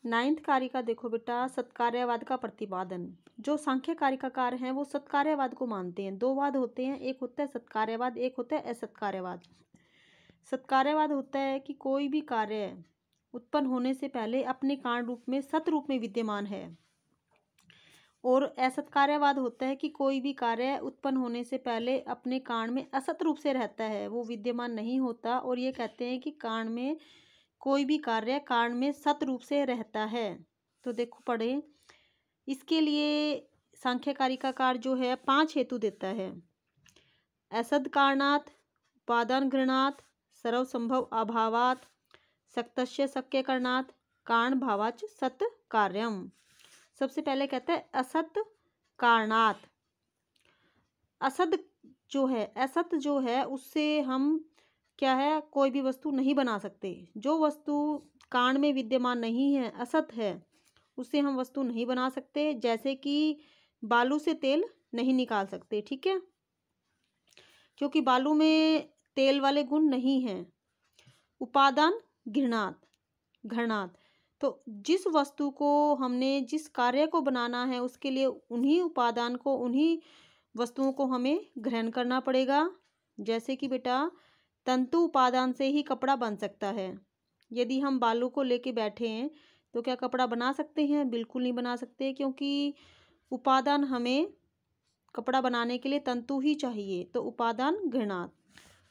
Ninth कारिका देखो बेटा, सत्कार्यवाद का प्रतिपादन। जो सांख्य कारिकाकार हैं वो सत्कार्यवाद को मानते हैं। दो वाद होते हैं, एक होता है सत्कार्यवाद, एक होता है असत्कार्यवाद। सत्कार्यवाद होता है कि कोई भी कार्य उत्पन्न होने से पहले अपने कारण रूप में सत रूप में विद्यमान है, और असत्कार्यवाद होता है कि कोई भी कार्य उत्पन्न होने से पहले अपने कारण में असत रूप से रहता है, वो विद्यमान नहीं होता। और ये कहते हैं कि कारण में कोई भी कार्य कारण में सत रूप से रहता है। तो देखो पढ़े, इसके लिए सांख्य कारिकाकार जो है 5 हेतु देता है। असद कारणात्, उपादान घृणात्, सर्वसंभव अभावात्, सक्तस्य शक्य करणात्, कारण भावाच सत कार्यम। सबसे पहले कहता है असत कारणात्। असत जो है उससे हम क्या है, कोई भी वस्तु नहीं बना सकते। जो वस्तु कारण में विद्यमान नहीं है, असत है, उससे हम वस्तु नहीं बना सकते। जैसे कि बालू से तेल नहीं निकाल सकते, ठीक है, क्योंकि बालू में तेल वाले गुण नहीं हैं। उपादान घृणात्, तो जिस वस्तु को हमने जिस कार्य को बनाना है उसके लिए उन्हीं उपादान को, उन्हीं वस्तुओं को हमें ग्रहण करना पड़ेगा। जैसे कि बेटा तंतु उपादान से ही कपड़ा बन सकता है। यदि हम बालू को लेके बैठे हैं तो क्या कपड़ा बना सकते हैं? बिल्कुल नहीं बना सकते, क्योंकि उपादान हमें कपड़ा बनाने के लिए तंतु ही चाहिए। तो उपादान घृणात्।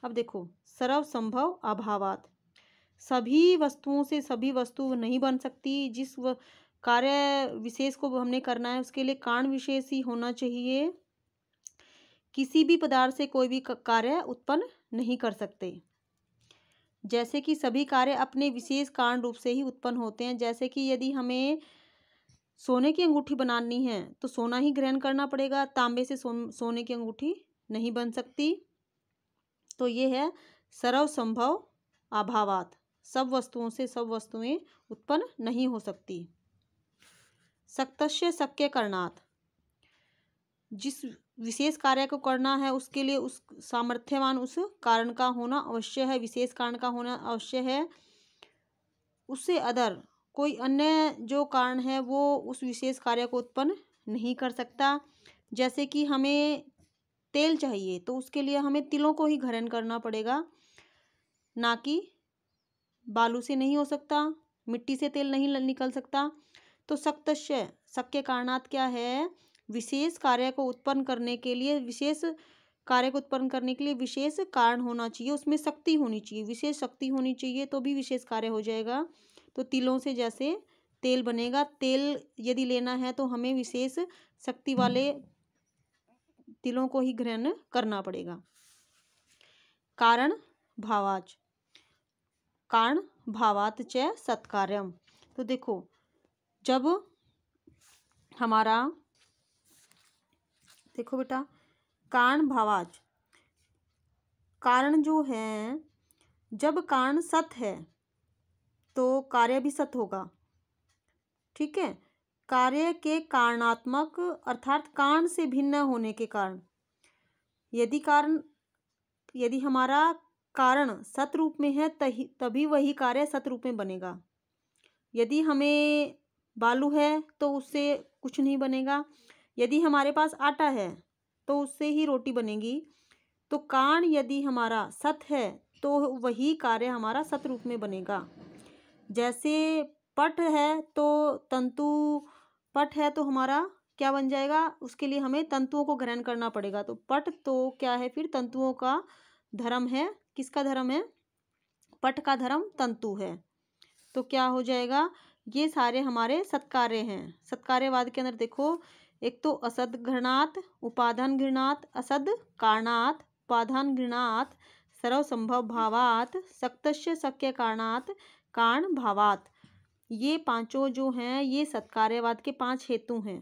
अब देखो सर्वसंभव अभावात्, सभी वस्तुओं से सभी वस्तु नहीं बन सकती। जिस कार्य विशेष को हमने करना है उसके लिए कारण विशेष ही होना चाहिए। किसी भी पदार्थ से कोई भी कार्य उत्पन्न नहीं कर सकते। जैसे कि सभी कार्य अपने विशेष कारण रूप से ही उत्पन्न होते हैं। जैसे कि यदि हमें सोने की अंगूठी बनानी है तो सोना ही ग्रहण करना पड़ेगा, तांबे से सोने की अंगूठी नहीं बन सकती। तो ये है सर्वसंभव अभावात्, सब वस्तुओं से सब वस्तुएं उत्पन्न नहीं हो सकती। सक्तस्य शक्य करणात्, जिस विशेष कार्य को करना है उसके लिए उस सामर्थ्यवान उस कारण का होना अवश्य है, विशेष कारण का होना अवश्य है। उससे अदर कोई अन्य जो कारण है वो उस विशेष कार्य को उत्पन्न नहीं कर सकता। जैसे कि हमें तेल चाहिए तो उसके लिए हमें तिलों को ही ग्रहण करना पड़ेगा, ना कि बालू से नहीं हो सकता, मिट्टी से तेल नहीं निकल सकता। तो सक्तस्य शक्य कारणात् क्या है, विशेष कार्य को उत्पन्न करने के लिए विशेष कारण होना चाहिए, उसमें शक्ति होनी चाहिए, विशेष शक्ति होनी चाहिए, तो भी विशेष कार्य हो जाएगा। तो तिलों से जैसे तेल बनेगा, तेल यदि लेना है तो हमें विशेष शक्ति वाले तिलों को ही ग्रहण करना पड़ेगा। कारण भावात् च सत्कार्यम। तो देखो जब हमारा देखो बेटा कारण भावाच, कारण जो है, जब कारण सत है तो कार्य भी सत होगा, ठीक है। कार्य के कारणात्मक अर्थात कारण से भिन्न होने के कारण, यदि हमारा कारण सत रूप में है तभी वही कार्य सत रूप में बनेगा। यदि हमें बालू है तो उससे कुछ नहीं बनेगा। यदि हमारे पास आटा है तो उससे ही रोटी बनेगी। तो कारण यदि हमारा सत है तो वही कार्य हमारा सत रूप में बनेगा। जैसे पट है तो पट है तो हमारा क्या बन जाएगा, उसके लिए हमें तंतुओं को ग्रहण करना पड़ेगा। तो पट तो क्या है, फिर तंतुओं का धर्म है। किसका धर्म है? पट का धर्म तंतु है। तो क्या हो जाएगा, ये सारे हमारे सत्कार्य हैं। सत्कार्यवाद के अंदर देखो, एक तो असद घृणात्, उपादान घृणात्, असद कारणात्, उपादान घृणात्, सर्वसंभव भावात्, सक्तस्य शक्य कारणात्, कारण भावात्। ये पांचों जो हैं ये सत्कार्यवाद के 5 हेतु हैं।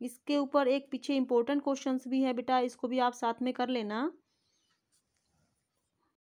इसके ऊपर एक पीछे इंपॉर्टेंट क्वेश्चंस भी है बेटा, इसको भी आप साथ में कर लेना।